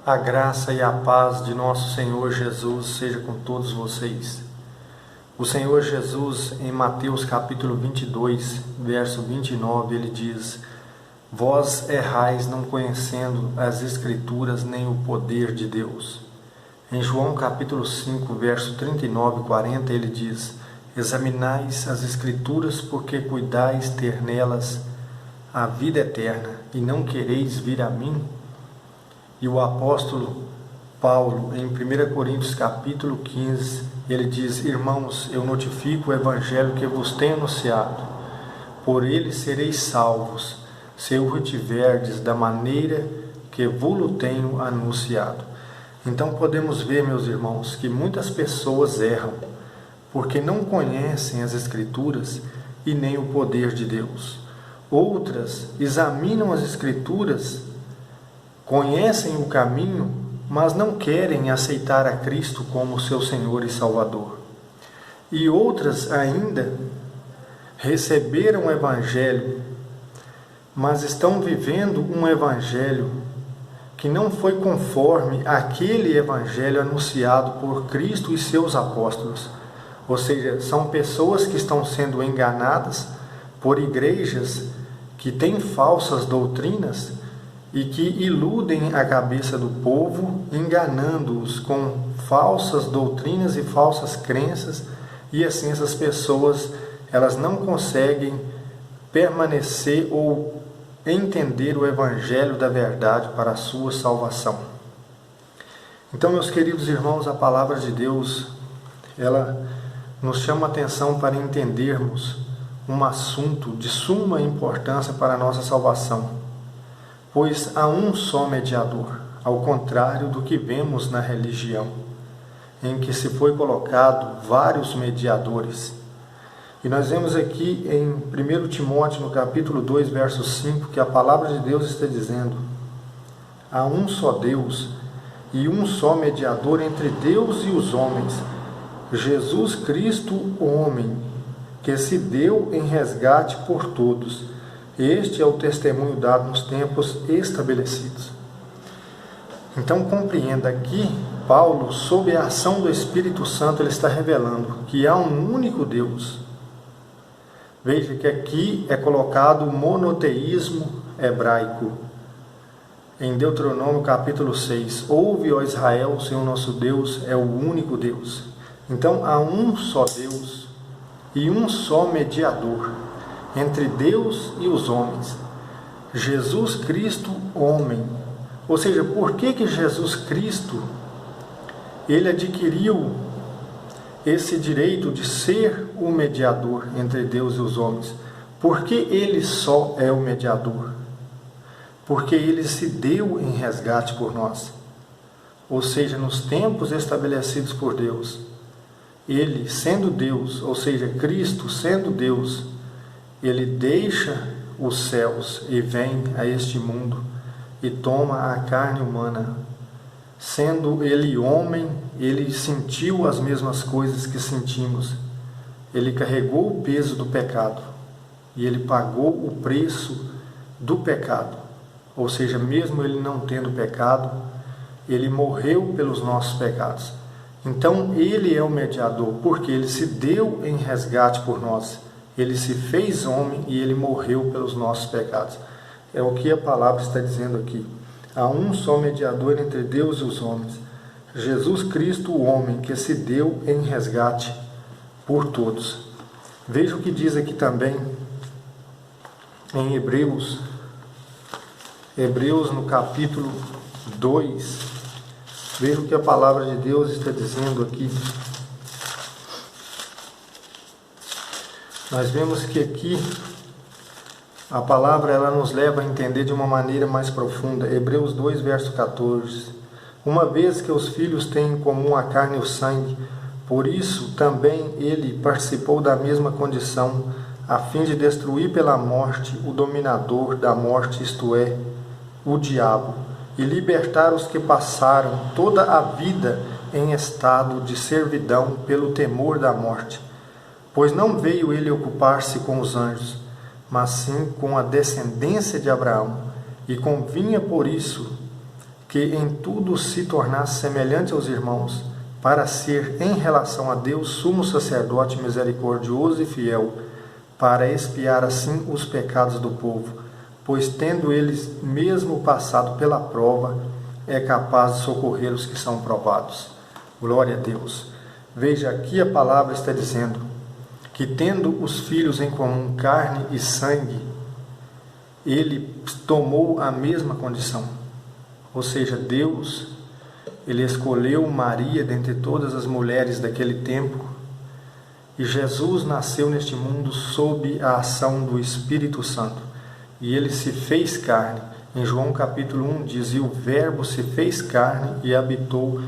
A graça e a paz de nosso Senhor Jesus seja com todos vocês. O Senhor Jesus, em Mateus capítulo 22, verso 29, ele diz: Vós errais não conhecendo as Escrituras nem o poder de Deus. Em João capítulo 5, verso 39 e 40, ele diz: Examinais as Escrituras porque cuidais ter nelas a vida eterna e não quereis vir a mim? E o apóstolo Paulo, em 1 Coríntios capítulo 15, ele diz: Irmãos, eu notifico o evangelho que vos tenho anunciado. Por ele sereis salvos, se o retiverdes da maneira que vos tenho anunciado. Então podemos ver, meus irmãos, que muitas pessoas erram, porque não conhecem as Escrituras e nem o poder de Deus. Outras examinam as Escrituras, conhecem o caminho, mas não querem aceitar a Cristo como seu Senhor e Salvador. E outras ainda receberam o Evangelho, mas estão vivendo um Evangelho que não foi conforme aquele Evangelho anunciado por Cristo e seus apóstolos. Ou seja, são pessoas que estão sendo enganadas por igrejas que têm falsas doutrinas e que iludem a cabeça do povo, enganando-os com falsas doutrinas e falsas crenças, e assim essas pessoas elas não conseguem permanecer ou entender o Evangelho da verdade para a sua salvação. Então, meus queridos irmãos, a palavra de Deus, ela nos chama a atenção para entendermos um assunto de suma importância para a nossa salvação. Pois há um só mediador, ao contrário do que vemos na religião, em que se foi colocado vários mediadores. E nós vemos aqui em 1 Timóteo, no capítulo 2, verso 5, que a palavra de Deus está dizendo: há um só Deus e um só mediador entre Deus e os homens, Jesus Cristo, homem, que se deu em resgate por todos. Este é o testemunho dado nos tempos estabelecidos. Então compreenda aqui, Paulo, sob a ação do Espírito Santo, ele está revelando que há um único Deus. Veja que aqui é colocado o monoteísmo hebraico. Em Deuteronômio capítulo 6, ouve, ó Israel, o Senhor nosso Deus é o único Deus. Então há um só Deus e um só mediador entre Deus e os homens, Jesus Cristo, homem. Ou seja, por que Jesus Cristo ele adquiriu esse direito de ser o mediador entre Deus e os homens? Porque ele só é o mediador? Porque ele se deu em resgate por nós. Ou seja, nos tempos estabelecidos por Deus, ele sendo Deus, ou seja, Cristo sendo Deus, ele deixa os céus e vem a este mundo e toma a carne humana. Sendo ele homem, ele sentiu as mesmas coisas que sentimos. Ele carregou o peso do pecado e ele pagou o preço do pecado. Ou seja, mesmo ele não tendo pecado, ele morreu pelos nossos pecados. Então ele é o mediador, porque ele se deu em resgate por nós. Ele se fez homem e ele morreu pelos nossos pecados. É o que a palavra está dizendo aqui. Há um só mediador entre Deus e os homens, Jesus Cristo, o homem, que se deu em resgate por todos. Veja o que diz aqui também em Hebreus no capítulo 2. Veja o que a palavra de Deus está dizendo aqui. Nós vemos que aqui a palavra ela nos leva a entender de uma maneira mais profunda. Hebreus 2, verso 14. Uma vez que os filhos têm em comum a carne e o sangue, por isso também ele participou da mesma condição, a fim de destruir pela morte o dominador da morte, isto é, o diabo, e libertar os que passaram toda a vida em estado de servidão pelo temor da morte. Pois não veio ele ocupar-se com os anjos, mas sim com a descendência de Abraão, e convinha por isso que em tudo se tornasse semelhante aos irmãos, para ser, em relação a Deus, sumo sacerdote misericordioso e fiel, para expiar assim os pecados do povo, pois tendo eles mesmo passado pela prova, é capaz de socorrer os que são provados. Glória a Deus. Veja, aqui a palavra está dizendo que, tendo os filhos em comum carne e sangue, ele tomou a mesma condição. Ou seja, Deus, ele escolheu Maria dentre todas as mulheres daquele tempo, e Jesus nasceu neste mundo sob a ação do Espírito Santo, e ele se fez carne. Em João capítulo 1 diz: e o Verbo se fez carne e habitou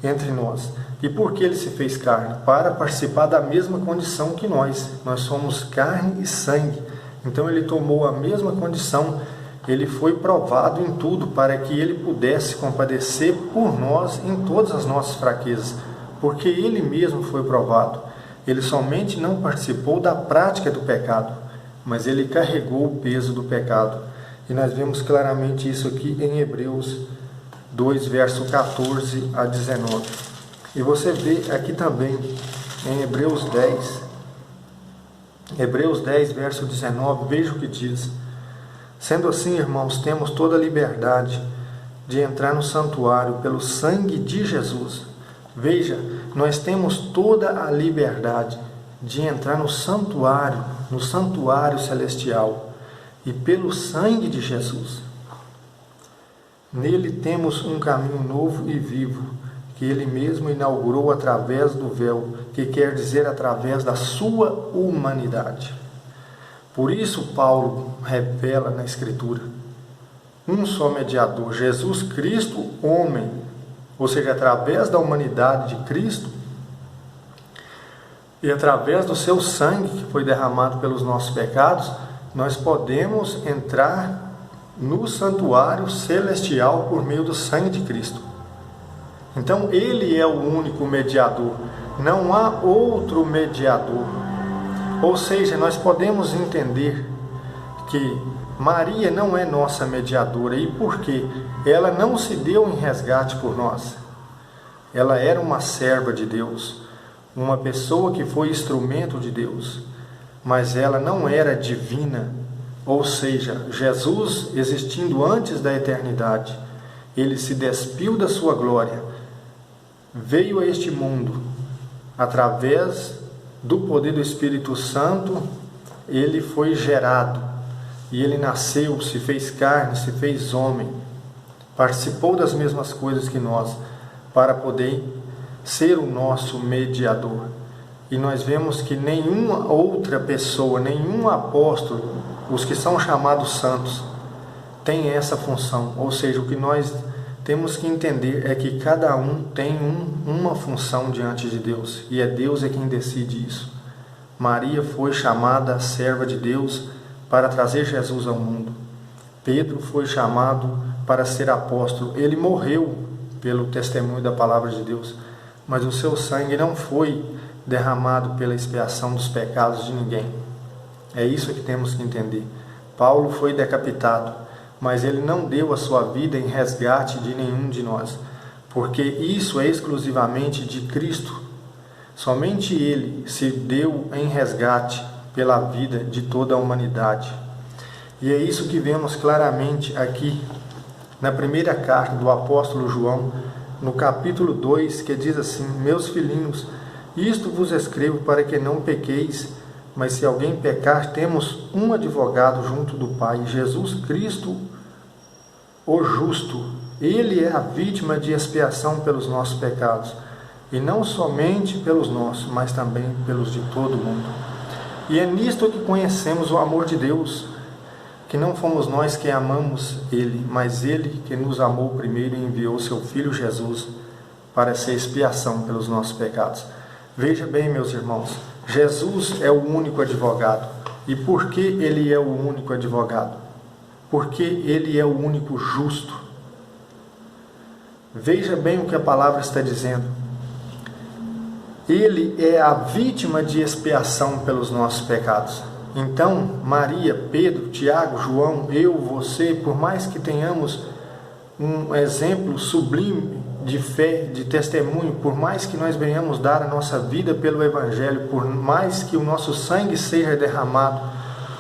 entre nós. E por que ele se fez carne? Para participar da mesma condição que nós. Nós somos carne e sangue. Então ele tomou a mesma condição. Ele foi provado em tudo para que ele pudesse compadecer por nós em todas as nossas fraquezas. Porque ele mesmo foi provado. Ele somente não participou da prática do pecado, mas ele carregou o peso do pecado. E nós vemos claramente isso aqui em Hebreus 2, verso 14 a 19. E você vê aqui também em Hebreus 10, verso 19, veja o que diz: sendo assim, irmãos, temos toda a liberdade de entrar no santuário pelo sangue de Jesus. Veja, nós temos toda a liberdade de entrar no santuário celestial, e pelo sangue de Jesus. Nele temos um caminho novo e vivo, que ele mesmo inaugurou através do véu, que quer dizer através da sua humanidade. Por isso Paulo revela na Escritura um só mediador, Jesus Cristo, homem, ou seja, através da humanidade de Cristo e através do seu sangue que foi derramado pelos nossos pecados, nós podemos entrar no santuário celestial por meio do sangue de Cristo. Então ele é o único mediador, não há outro mediador. Ou seja, nós podemos entender que Maria não é nossa mediadora. E por quê? Ela não se deu em resgate por nós. Ela era uma serva de Deus, uma pessoa que foi instrumento de Deus, mas ela não era divina. Ou seja, Jesus, existindo antes da eternidade, ele se despiu da sua glória, veio a este mundo através do poder do Espírito Santo. Ele foi gerado e ele nasceu, se fez carne, se fez homem, participou das mesmas coisas que nós, para poder ser o nosso mediador. E nós vemos que nenhuma outra pessoa, nenhum apóstolo, os que são chamados santos, tem essa função. Ou seja, o que nós temos que entender é que cada um tem uma função diante de Deus, e é Deus quem decide isso. Maria foi chamada serva de Deus para trazer Jesus ao mundo. Pedro foi chamado para ser apóstolo. Ele morreu pelo testemunho da palavra de Deus, mas o seu sangue não foi derramado pela expiação dos pecados de ninguém. É isso que temos que entender. Paulo foi decapitado, mas ele não deu a sua vida em resgate de nenhum de nós, porque isso é exclusivamente de Cristo. Somente ele se deu em resgate pela vida de toda a humanidade. E é isso que vemos claramente aqui na primeira carta do apóstolo João, no capítulo 2, que diz assim: meus filhinhos, isto vos escrevo para que não pequeis, mas se alguém pecar, temos um advogado junto do Pai, Jesus Cristo, o justo. Ele é a vítima de expiação pelos nossos pecados, e não somente pelos nossos, mas também pelos de todo mundo. E é nisto que conhecemos o amor de Deus, que não fomos nós que amamos Ele, mas Ele que nos amou primeiro e enviou seu Filho Jesus para ser expiação pelos nossos pecados. Veja bem, meus irmãos, Jesus é o único advogado. E por que Ele é o único advogado? Porque Ele é o único justo. Veja bem o que a palavra está dizendo. Ele é a vítima de expiação pelos nossos pecados. Então, Maria, Pedro, Tiago, João, eu, você, por mais que tenhamos um exemplo sublime de fé, de testemunho. Por mais que nós venhamos dar a nossa vida pelo Evangelho, por mais que o nosso sangue seja derramado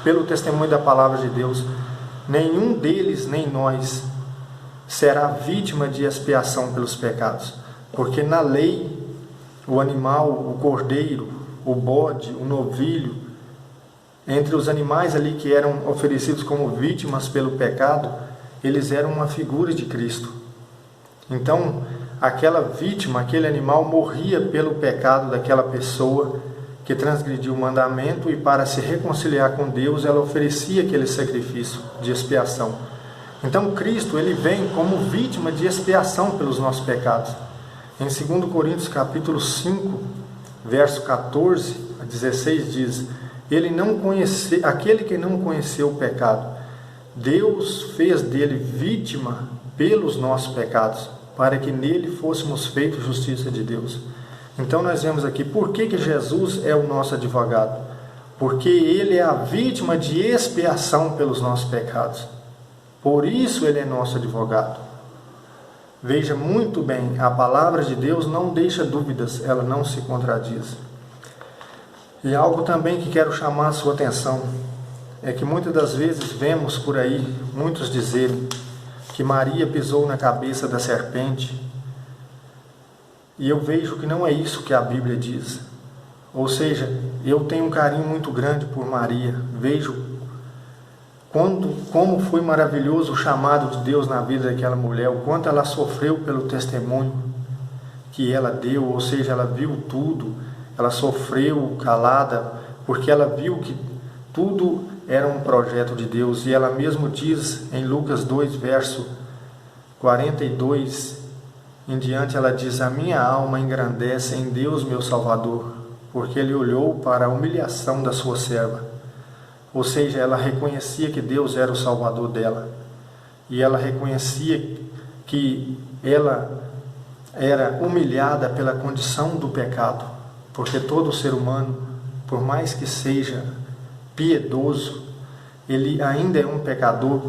pelo testemunho da palavra de Deus, nenhum deles, nem nós, será vítima de expiação pelos pecados. Porque na lei, o animal, o cordeiro, o bode, o novilho, entre os animais ali que eram oferecidos como vítimas pelo pecado, eles eram uma figura de Cristo. Então, aquela vítima, aquele animal morria pelo pecado daquela pessoa que transgrediu o mandamento, e para se reconciliar com Deus, ela oferecia aquele sacrifício de expiação. Então, Cristo, ele vem como vítima de expiação pelos nossos pecados. Em 2 Coríntios capítulo 5, verso 14 a 16 diz: aquele que não conheceu o pecado, Deus fez dele vítima pelos nossos pecados, para que nele fôssemos feitos justiça de Deus. Então nós vemos aqui, por que Jesus é o nosso advogado? Porque ele é a vítima de expiação pelos nossos pecados. Por isso ele é nosso advogado. Veja muito bem, a palavra de Deus não deixa dúvidas, ela não se contradiz. E algo também que quero chamar a sua atenção é que muitas das vezes vemos por aí muitos dizerem que Maria pisou na cabeça da serpente, e eu vejo que não é isso que a Bíblia diz. Ou seja, eu tenho um carinho muito grande por Maria, vejo como foi maravilhoso o chamado de Deus na vida daquela mulher, o quanto ela sofreu pelo testemunho que ela deu, ou seja, ela viu tudo, ela sofreu calada, porque ela viu que tudo era um projeto de Deus. E ela mesmo diz em Lucas 2, verso 42 em diante, ela diz: a minha alma engrandece em Deus meu Salvador, porque Ele olhou para a humilhação da sua serva. Ou seja, ela reconhecia que Deus era o Salvador dela, e ela reconhecia que ela era humilhada pela condição do pecado, porque todo ser humano, por mais que seja piedoso, ele ainda é um pecador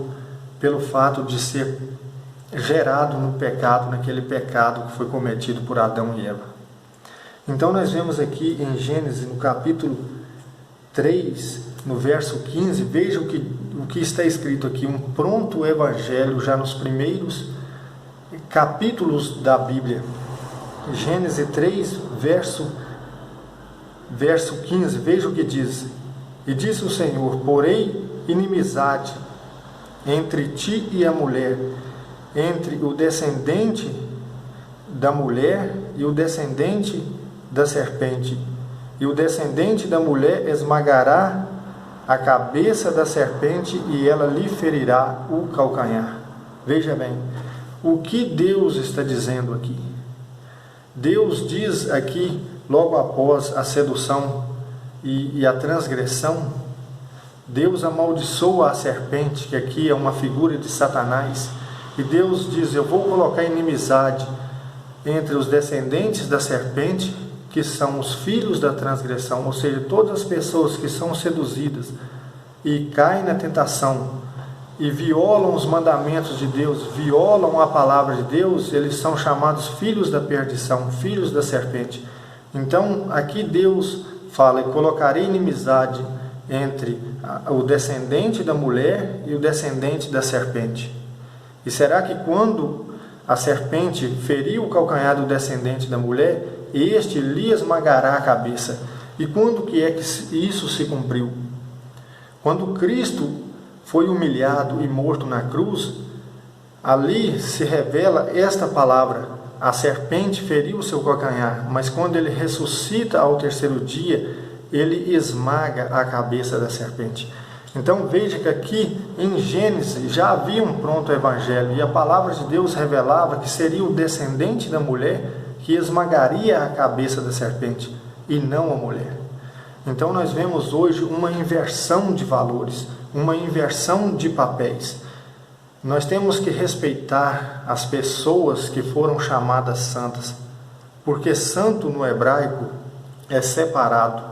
pelo fato de ser gerado no pecado, naquele pecado que foi cometido por Adão e Eva. Então nós vemos aqui em Gênesis, no capítulo 3, no verso 15, veja o que está escrito aqui, um pronto evangelho já nos primeiros capítulos da Bíblia. Gênesis 3, verso 15, veja o que diz: e disse o Senhor: porém inimizade entre ti e a mulher, entre o descendente da mulher e o descendente da serpente, e o descendente da mulher esmagará a cabeça da serpente, e ela lhe ferirá o calcanhar. Veja bem, o que Deus está dizendo aqui? Deus diz aqui, logo após a sedução e a transgressão, Deus amaldiçoa a serpente, que aqui é uma figura de Satanás, e Deus diz: eu vou colocar inimizade entre os descendentes da serpente, que são os filhos da transgressão, ou seja, todas as pessoas que são seduzidas e caem na tentação e violam os mandamentos de Deus, violam a palavra de Deus, eles são chamados filhos da perdição, filhos da serpente. Então aqui Deus fala: e colocarei inimizade entre o descendente da mulher e o descendente da serpente. E será que quando a serpente feriu o calcanhar do descendente da mulher, este lhe esmagará a cabeça? E quando que é que isso se cumpriu? Quando Cristo foi humilhado e morto na cruz, ali se revela esta palavra: a serpente feriu o seu calcanhar, mas quando ele ressuscita ao terceiro dia, ele esmaga a cabeça da serpente. Então veja que aqui em Gênesis já havia um pronto evangelho, e a palavra de Deus revelava que seria o descendente da mulher que esmagaria a cabeça da serpente, e não a mulher. Então nós vemos hoje uma inversão de valores, uma inversão de papéis. Nós temos que respeitar as pessoas que foram chamadas santas, porque santo no hebraico é separado.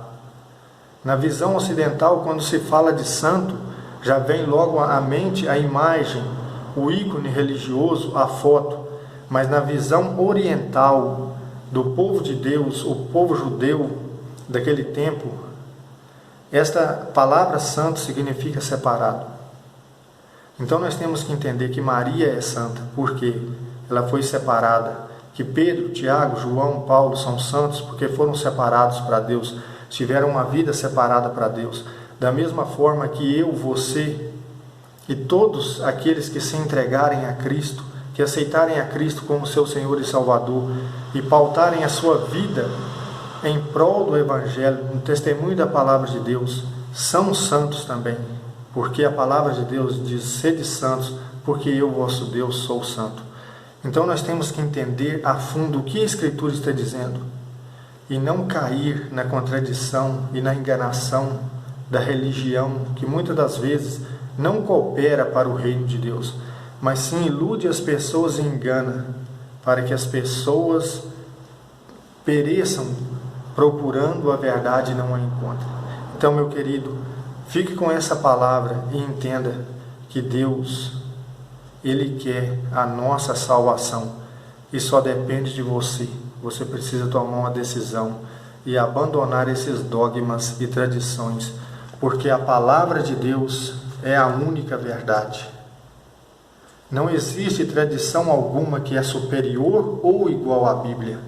Na visão ocidental, quando se fala de santo, já vem logo à mente a imagem, o ícone religioso, a foto, mas na visão oriental do povo de Deus, o povo judeu daquele tempo, esta palavra santo significa separado. Então nós temos que entender que Maria é santa, porque ela foi separada, que Pedro, Tiago, João, Paulo são santos porque foram separados para Deus, tiveram uma vida separada para Deus. Da mesma forma que eu, você e todos aqueles que se entregarem a Cristo, que aceitarem a Cristo como seu Senhor e Salvador e pautarem a sua vida em prol do Evangelho, no testemunho da palavra de Deus, são santos também, porque a palavra de Deus diz: sede santos, porque eu, vosso Deus, sou santo. Então nós temos que entender a fundo o que a Escritura está dizendo e não cair na contradição e na enganação da religião, que muitas das vezes não coopera para o reino de Deus, mas sim ilude as pessoas e engana, para que as pessoas pereçam procurando a verdade e não a encontrem. Então, meu querido, fique com essa palavra e entenda que Deus, Ele quer a nossa salvação e só depende de você. Você precisa tomar uma decisão e abandonar esses dogmas e tradições, porque a palavra de Deus é a única verdade. Não existe tradição alguma que é superior ou igual à Bíblia.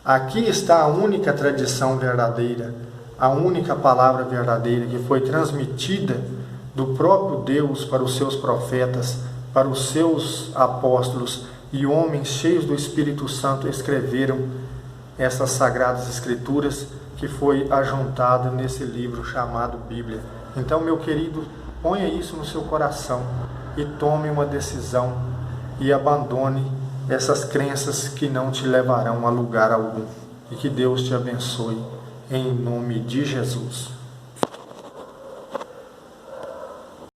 Aqui está a única tradição verdadeira, a única palavra verdadeira que foi transmitida do próprio Deus para os seus profetas, para os seus apóstolos, e homens cheios do Espírito Santo escreveram essas sagradas escrituras que foi ajuntado nesse livro chamado Bíblia. Então, meu querido, ponha isso no seu coração e tome uma decisão e abandone essas crenças que não te levarão a lugar algum. E que Deus te abençoe, em nome de Jesus.